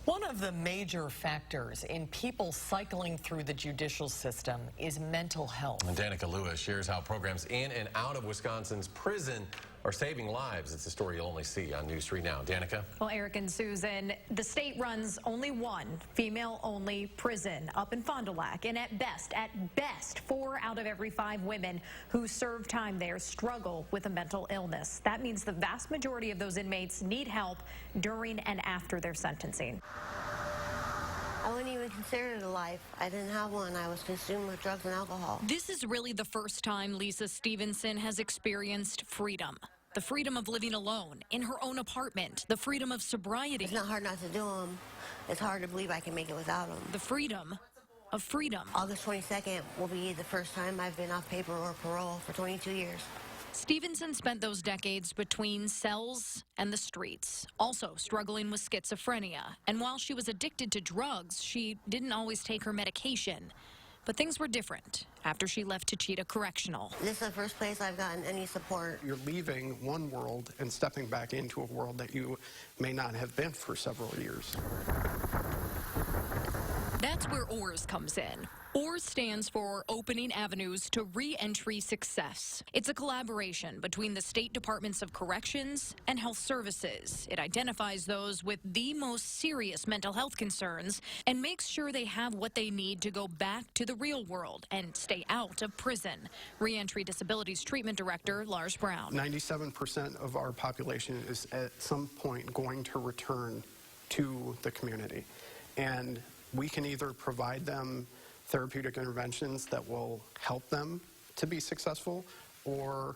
One of the major factors in people cycling through the judicial system is mental health. And Danica Lewis shares how programs in and out of Wisconsin's prison are saving lives. It's a story you'll only see on News 3 Now. Danica? Well, Eric and Susan, the state runs only one female-only prison up in Fond du Lac. And at best, 4 out of every 5 women who serve time there struggle with a mental illness. That means the vast majority of those inmates need help during and after their sentencing. I wouldn't even consider it a life. I didn't have one. I was consumed with drugs and alcohol. This is really the first time Lisa Stevenson has experienced freedom. The freedom of living alone, in her own apartment, the freedom of sobriety. It's not hard not to do them. It's hard to believe I can make it without them. The freedom of freedom. August 22nd will be the first time I've been off paper or parole for 22 years. Stevenson spent those decades between cells and the streets, also struggling with schizophrenia. And while she was addicted to drugs, she didn't always take her medication. But things were different after she left Cheetah Correctional. This is the first place I've gotten any support. You're leaving one world and stepping back into a world that you may not have been for several years. That's where OARS comes in. OARS stands for Opening Avenues to Re-Entry Success. It's a collaboration between the state departments of corrections and health services. It identifies those with the most serious mental health concerns and makes sure they have what they need to go back to the real world and stay out of prison. Re-Entry Disabilities Treatment Director Lars Brown. 97% of our population is at some point going to return to the community. And we can either provide them therapeutic interventions that will help them to be successful or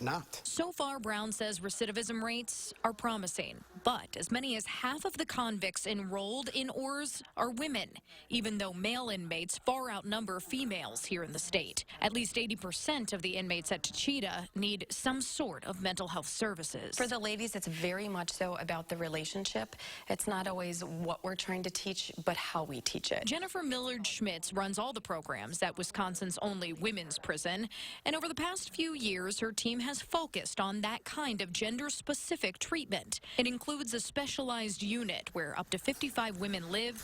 not. So far, Brown says recidivism rates are promising, but as many as half of the convicts enrolled in OARS are women, even though male inmates far outnumber females here in the state. At least 80% of the inmates at Cheetah need some sort of mental health services. For the ladies, it's very much so about the relationship. It's not always what we're trying to teach, but how we teach it. Jennifer Millard-Schmitz runs all the programs at Wisconsin's only women's prison, and over the past few years, her team has focused on that kind of gender-specific treatment. It includes a specialized unit where up to 55 women live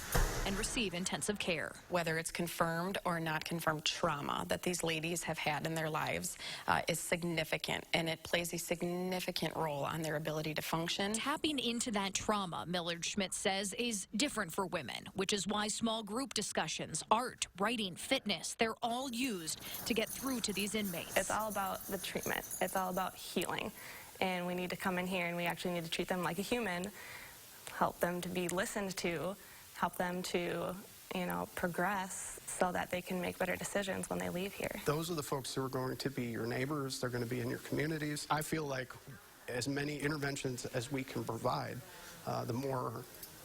and receive intensive care. Whether it's confirmed or not confirmed trauma that these ladies have had in their lives is significant, and it plays a significant role on their ability to function. Tapping into that trauma, Millard-Schmitz says, is different for women, which is why small group discussions, art, writing, fitness, they're all used to get through to these inmates. It's all about the treatment. It's all about healing, and we need to come in here and we actually need to treat them like a human, help them to be listened to, help them to, progress so that they can make better decisions when they leave here. Those are the folks who are going to be your neighbors. They're going to be in your communities. I feel like as many interventions as we can provide, the more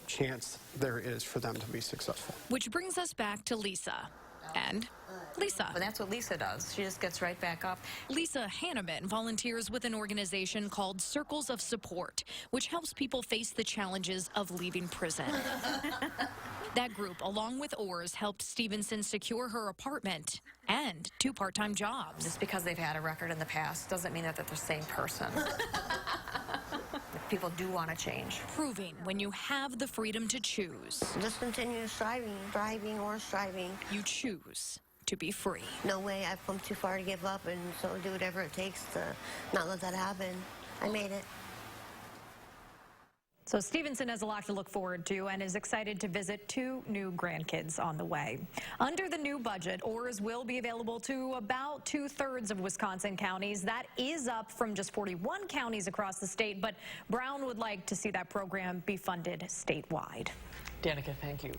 chance there is for them to be successful. Which brings us back to Lisa. And Lisa. But that's what Lisa does. She just gets right back up. Lisa Hanneman volunteers with an organization called Circles of Support, which helps people face the challenges of leaving prison. That group, along with OARS, helped Stevenson secure her apartment and 2 part-time jobs. Just because they've had a record in the past doesn't mean that they're the same person. People do want to change. Proving when you have the freedom to choose. Just continue striving or striving. You choose to be free. No way I've come too far to give up, and so do whatever it takes to not let that happen. I made it. So Stevenson has a lot to look forward to and is excited to visit 2 new grandkids on the way. Under the new budget, OARS will be available to about 2/3 of Wisconsin counties. That is up from just 41 counties across the state, but Brown would like to see that program be funded statewide. Danica, thank you.